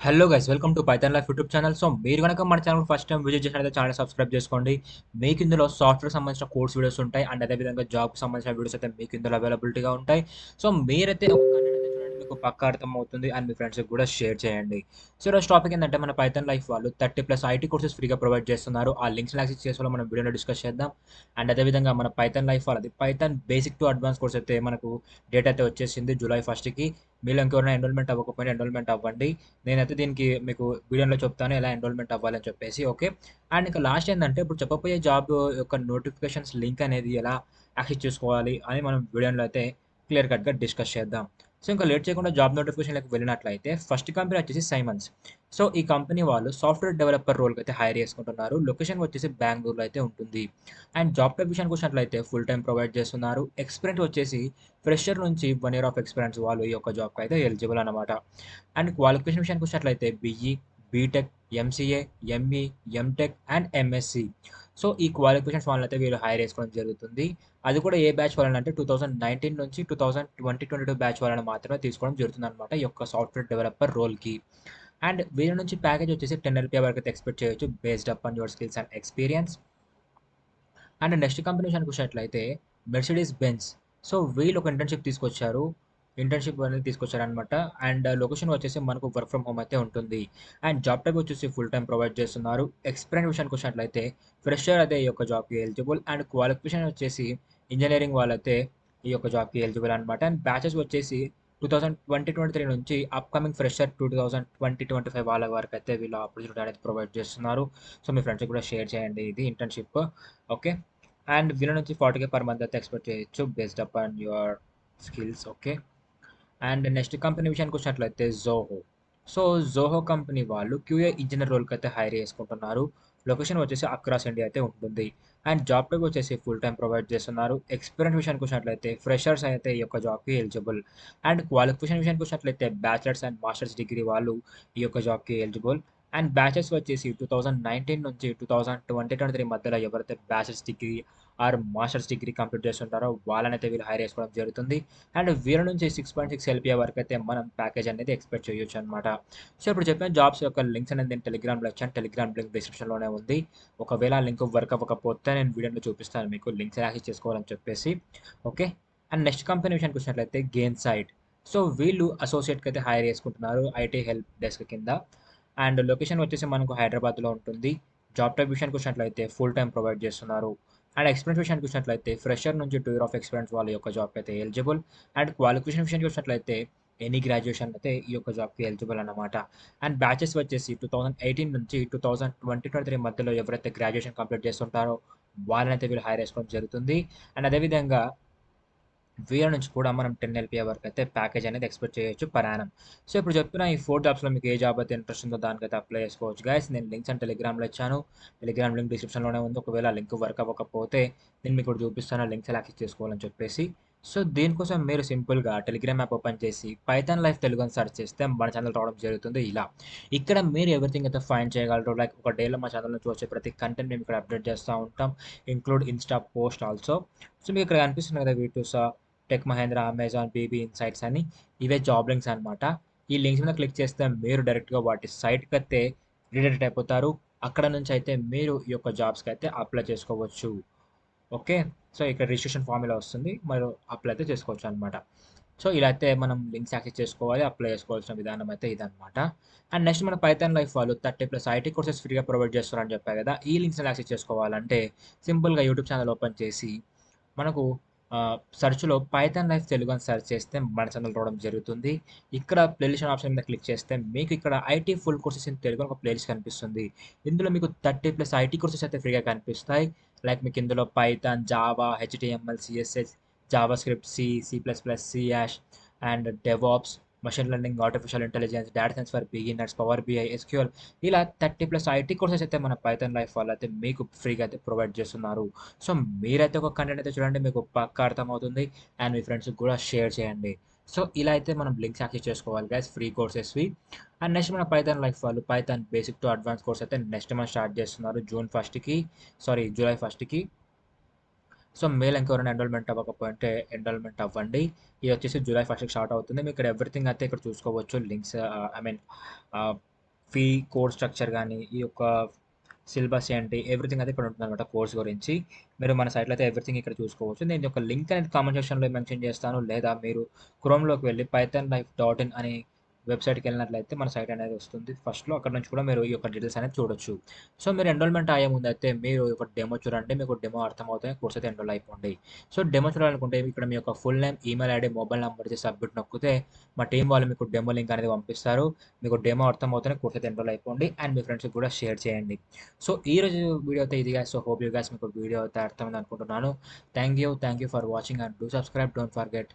Hello guys welcome to Python life YouTube channel. So మీరు కనుక మన ఛానల్ ఫస్ట్ టైం విజిట్ చేసినట్లయితే channel subscribe చేసుకోండి. మీకు ఇందులో సాఫ్ట్వేర్ సంబంధించిన కోర్స్ వీడియోస్ ఉంటాయి అండ్ అదేవిధంగా జాబ్కి సంబంధించిన వీడియోస్ అయితే మీకు ఇందులో అవైలబిలిటీగా ఉంటాయి. సో మీరైతే ఒక కంటెంట్ అయితే చూడండి, మీకు పక్కా అర్థమవుతుంది అండ్ మీ ఫ్రెండ్స్కి కూడా షేర్ చేయండి. సో ఈరోజు టాపిక్ ఏంటంటే మన పైథాన్ లైఫ్ వాళ్ళు 30+ ఐటీ కోర్సెస్ ఫ్రీగా ప్రొవైడ్ చేస్తున్నారు. ఆ లింక్స్ యాక్సెస్ చేసుకోవాలి మనం వీడియోలో డిస్కస్ చేద్దాం. అండ్ అదేవిధంగా మన పైథాన్ లైఫ్ వాళ్ళది Python basic to advance course అయితే మనకు డేట్ అయితే వచ్చేసింది జూలై 1కి. మీరు ఇంకెవరైనా ఎన్రోల్మెంట్ అవ్వకపోయినా ఎన్రోల్మెంట్ అవ్వండి. నేనైతే దీనికి మీకు వీడియోలో చెప్తాను ఎలా ఎన్రోల్మెంట్ అవ్వాలని చెప్పేసి. ఓకే. అండ్ ఇంకా లాస్ట్ ఏంటంటే ఇప్పుడు చెప్పబోయే జాబ్ యొక్క నోటిఫికేషన్స్ లింక్ అనేది ఎలా యాక్సెస్ చేసుకోవాలి అని మనం వీడియోలో అయితే క్లియర్ కట్గా డిస్కస్ చేద్దాం. సో ఇంకా లేట్ చేయకుండా జాబ్ నోటిఫికేషన్లకు వెళ్ళినట్లయితే ఫస్ట్ కంపెనీ వచ్చేసి సైమన్స్. సో ఈ కంపెనీ వాళ్ళు సాఫ్ట్వేర్ డెవలపర్ రోల్కి అయితే హైర్ చేసుకుంటున్నారు. లొకేషన్ వచ్చేసి బెంగళూరులో అయితే ఉంటుంది. అండ్ జాబ్ టైప్ విషయానికి వచ్చినట్లయితే ఫుల్ టైం ప్రొవైడ్ చేస్తున్నారు. ఎక్స్పీరియన్స్ వచ్చేసి ఫ్రెషర్ నుంచి 1 ఇయర్ ఆఫ్ ఎక్స్పీరియన్స్ వాళ్ళు ఈ యొక్క జాబ్కి అయితే ఎలిజిబుల్ అనమాట. అండ్ క్వాలిఫికేషన్ విషయానికి వచ్చినట్లయితే BE, BTech, MCA, ME, MTech and MSc. So ఈ క్వాలిఫికేషన్స్ వాళ్ళైతే వీళ్ళు హైర్ చేసుకోవడం జరుగుతుంది. అది కూడా ఏ బ్యాచ్ వాళ్ళని అంటే 2019 నుంచి 2022 బ్యాచ్ వాళ్ళని మాత్రమే తీసుకోవడం జరుగుతుంది అనమాట ఈ యొక్క సాఫ్ట్వేర్ డెవలపర్ రోల్కి. అండ్ వీళ్ళ నుంచి ప్యాకేజ్ వచ్చేసి 10 LPA వరకు అయితే ఎక్స్పెక్ట్ చేయొచ్చు based up on your skills and experience. And next company విషయానికి వచ్చినట్లయితే మెర్సిడీస్ బెన్స్. సో వీళ్ళు ఒక ఇంటర్న్షిప్ తీసుకొచ్చారు. ఇంటర్న్షిప్ అనేది తీసుకొచ్చారనమాట. అండ్ లొకేషన్ వచ్చేసి మనకు వర్క్ ఫ్రమ్ హోమ్ అయితే ఉంటుంది. అండ్ జాబ్ టైప్ వచ్చేసి ఫుల్ టైం ప్రొవైడ్ చేస్తున్నారు. ఎక్స్పీరియన్స్ విషయానికి వచ్చినట్లయితే ఫ్రెషర్ అయితే ఈ యొక్క జాబ్కి ఎలిజిబుల్. అండ్ క్వాలిఫికేషన్ వచ్చేసి ఇంజనీరింగ్ వాళ్ళైతే ఈ యొక్క జాబ్కి ఎలిజిబుల్ అనమాట. అండ్ బ్యాచెస్ వచ్చేసి 2023 నుంచి అప్కమింగ్ ఫ్రెషర్ 2025 వాళ్ళ వరకు అయితే వీళ్ళు ఆపర్చునిటీ అనేది ప్రొవైడ్ చేస్తున్నారు. సో మీ ఫ్రెండ్స్కి కూడా షేర్ చేయండి ఇది ఇంటర్న్షిప్. ఓకే. అండ్ వీళ్ళ నుంచి 40K పర్ మంత్ అయితే ఎక్స్పెక్ట్ చేయొచ్చు based up on your skills. Okay. And next company విషయానికి వచ్చినట్లయితే జోహో. సో జోహో కంపెనీ వాళ్ళు క్యూఏ ఇంజనీర్ రోల్కి అయితే హైర్ చేసుకుంటున్నారు. లొకేషన్ వచ్చేసి అక్రాస్ ఇండియా అయితే ఉంటుంది. అండ్ జాబ్ టైప్ వచ్చేసి ఫుల్ టైం ప్రొవైడ్ చేస్తున్నారు. ఎక్స్పీరియన్స్ విషయానికి వచ్చినట్లయితే ఫ్రెషర్స్ అయితే ఈ యొక్క జాబ్కి ఎలిజిబుల్. అండ్ క్వాలిఫికేషన్ విషయానికి వచ్చినట్లయితే బ్యాచిలర్స్ అండ్ మాస్టర్స్ డిగ్రీ వాళ్ళు ఈ యొక్క జాబ్కి ఎలిజిబుల్. అండ్ బ్యాచెస్ వచ్చేసి 2019 నుంచి 2023 మధ్యలో ఎవరైతే bachelors degree or masters degree complete చేస్తుంటారో వాళ్ళనైతే వీళ్ళు హైర్ చేసుకోవడం జరుగుతుంది. అండ్ వీళ్ళ నుంచి 6.6 LPA వరకు అయితే మనం ప్యాకేజ్ అనేది ఎక్స్పెక్ట్ చేయొచ్చు అనమాట. సో ఇప్పుడు చెప్పిన జాబ్స్ యొక్క లింక్స్ అనేది నేను టెలిగ్రామ్లో ఇచ్చాను. టెలిగ్రామ్ లింక్ డిస్క్రిప్షన్లోనే ఉంది. ఒకవేళ ఆ లింక్ వర్క్ అవ్వకపోతే నేను వీడియోలో చూపిస్తాను మీకు లింక్స్ యాక్సెస్ చేసుకోవాలని చెప్పేసి. ఓకే. అండ్ నెక్స్ట్ కంపెనీ విషయానికి వచ్చినట్లయితే గెయిన్ సైట్. సో వీళ్ళు అసోసియేట్కి అయితే హైర్ చేసుకుంటున్నారు ఐటీ హెల్ప్ డెస్క్ కింద. అండ్ లొకేషన్ వచ్చేసి మనకు హైదరాబాద్లో ఉంటుంది. జాబ్ టైప్ విషయానికి వచ్చినట్లయితే ఫుల్ టైం ప్రొవైడ్ చేస్తున్నారు. అండ్ ఎక్స్పీరియన్స్ విషయానికి వచ్చినట్లయితే ఫ్రెషర్ నుంచి 2 ఇయర్ ఆఫ్ ఎక్స్పీరియన్స్ వాళ్ళ యొక్క జాబ్కి అయితే ఎలిజిబుల్. అండ్ క్వాలిఫికేషన్ విషయానికి వచ్చినట్లయితే ఎనీ గ్రాడ్యుయేషన్ అయితే ఈ యొక్క జాబ్కి ఎలిజిబుల్ అనమాట. అండ్ బ్యాచెస్ వచ్చేసి 2018 నుంచి 2023 మధ్యలో ఎవరైతే గ్రాడ్యుయేషన్ కంప్లీట్ చేస్తుంటారో వాళ్ళనైతే వీళ్ళు హైర్ చేసుకోవడం జరుగుతుంది. అండ్ అదేవిధంగా వీళ్ళ నుంచి కూడా మనం 10 LPA వరకు అయితే ప్యాకేజ్ అనేది ఎక్స్పెక్ట్ చేయొచ్చు పర్ యానం. సో ఇప్పుడు చెప్పిన ఈ 4 జాబ్స్లో మీకు ఏ జాబ్ అయితే ఇంట్రెస్ట్ ఉందో దానికైతే అప్లై చేసుకోవచ్చు గైస్. నేను లింక్స్ అండ్ టెలిగ్రామ్లో ఇచ్చాను. టెలిగ్రామ్ లింక్ డిస్క్రిప్షన్లోనే ఉంది. ఒకవేళ ఆ లింక్ వర్క్ అవ్వకపోతే నేను మీకు ఇప్పుడు చూపిస్తాను ఆ లింక్స్ ఎలా యాక్సెస్ చేసుకోవాలని చెప్పేసి. సో దీనికోసం మీరు సింపుల్గా టెలిగ్రామ్ యాప్ ఓపెన్ చేసి పైథాన్ లైఫ్ తెలుగు అని సెర్చ్ చేస్తే మన ఛానల్ రావడం జరుగుతుంది ఇలా. ఇక్కడ మీరు ఎవ్రీథింగ్ అయితే ఫైండ్ చేయగలరు. లైక్ ఒక డేలో మా ఛానల్ నుంచి వచ్చే ప్రతి కంటెంట్ మేము ఇక్కడ అప్డేట్ చేస్తూ ఉంటాం, include insta post also. So మీకు ఇక్కడ కనిపిస్తుంది కదా వీటూస్, tech Mahindra, Amazon, BB insights అని ఇవే జాబ్ లింక్స్ అనమాట. ఈ లింక్స్ మీద క్లిక్ చేస్తే మీరు డైరెక్ట్గా వాటి సైట్కి అయితే రీడైరెక్ట్ అయిపోతారు. అక్కడ నుంచి అయితే మీరు ఈ యొక్క జాబ్స్కి అయితే అప్లై చేసుకోవచ్చు. ఓకే. సో ఇక్కడ రిజిస్ట్రేషన్ ఫామ్ ఇలా వస్తుంది, మీరు అప్లై అయితే చేసుకోవచ్చు అనమాట. సో ఇలా అయితే మనం లింక్స్ యాక్సెస్ చేసుకోవాలి, అప్లై చేసుకోవాల్సిన విధానం అయితే ఇదనమాట. అండ్ నెక్స్ట్ మన పైథాన్ లైఫ్ వాళ్ళు 30+ ఐటీ కోర్సెస్ ఫ్రీగా ప్రొవైడ్ చేస్తారని చెప్పారు కదా. ఈ లింక్స్ని యాక్సెస్ చేసుకోవాలంటే సింపుల్గా యూట్యూబ్ ఛానల్ ఓపెన్ చేసి మనకు సెర్చ్లో పైథాన్ లైఫ్ తెలుగు అని సెర్చ్ చేస్తే మన ఛానల్ రావడం జరుగుతుంది. ఇక్కడ ప్లేలిస్ట్ ఆప్షన్ మీద క్లిక్ చేస్తే మీకు ఇక్కడ IT full courses in Telugu అని ఒక ప్లేలిస్ట్ కనిపిస్తుంది. ఇందులో మీకు 30+ ఐటీ కోర్సెస్ అయితే ఫ్రీగా కనిపిస్తాయి. లైక్ మీకు ఇందులో Python, Java, HTML, CSS, Java script, C++, C ash and DevOps, machine learning, artificial intelligence, data science for beginners, power BI, SQL ఇలా 30+ ఐటీ కోర్సెస్ అయితే మన పైథాన్ లైఫ్ వాళ్ళు అయితే మీకు ఫ్రీగా అయితే ప్రొవైడ్ చేస్తున్నారు. సో మీరైతే ఒక కంటెంట్ అయితే చూడండి, మీకు పక్కా అర్థమవుతుంది అండ్ మీ ఫ్రెండ్స్కి కూడా షేర్ చేయండి. సో ఇలా అయితే మనం లింక్స్ యాక్సెస్ చేసుకోవాలి గైస్ ఫ్రీ కోర్సెస్వి. అండ్ నెక్స్ట్ మన పైథాన్ లైఫ్ వాళ్ళు Python basic to advance course అయితే నెక్స్ట్ మంత్ స్టార్ట్ చేస్తున్నారు జూలై 1కి. సో మేల్ ఇంకెవరైనా ఎన్రోల్మెంట్ అవ్వకపోతే ఎన్రోల్మెంట్ అవ్వండి. ఇది వచ్చేసి జూలై 1కి స్టార్ట్ అవుతుంది. మీకు ఇక్కడ ఎవ్రీథింగ్ అయితే ఇక్కడ చూసుకోవచ్చు links, I mean fee, course structure గానీ, ఈ యొక్క సిలబస్ ఏంటి, ఎవ్రీథింగ్ అయితే ఇక్కడ ఉంటుందనమాట కోర్స్ గురించి. మీరు మన సైట్‌లో అయితే ఎవ్రీథింగ్ ఇక్కడ చూసుకోవచ్చు. నేను యొక్క లింక్ అనేది కామెంట్ సెక్షన్‌లో మెన్షన్ చేస్తాను. లేదా మీరు క్రోమ్‌లోకి వెళ్లి pythonlife.in అని వెబ్‌సైట్‌కెళ్ళినట్లయితే మన సైట్ అనేది వస్తుంది. ఫస్ట్‌లో అక్కడి నుంచి కూడా మీరు ఈ యొక్క డీటెయిల్స్ అనేది చూడొచ్చు. సో, మీరు ఎన్రోల్‌మెంట్ అయ్యే ముందైతే మీరు ఒక డెమో చూడండి. మీకు డెమో అర్థమవుతే కోర్స్ అయితే ఎన్రోల్ అయిపోండి. సో, డెమో చూడాలనుకుంటే ఇక్కడ మీ యొక్క full name, email ID, mobile number ఇచ్చి సబ్మిట్ నొక్కితే మా టీమ్ వాళ్ళు మీకు డెమో లింక్ అనేది పంపిస్తారు. మీకు డెమో అర్థమవుతేనే కోర్స్ అయితే ఎన్రోల్ అయిపోండి. అండ్ మీ ఫ్రెండ్స్‌కి కూడా షేర్ చేయండి. సో, ఈరోజు వీడియో అయితే ఇది guys. So, hope you guys మీకు వీడియో అయితే అర్థమైంది అనుకుంటున్నాను. Thank you for watching and do subscribe. Don't forget.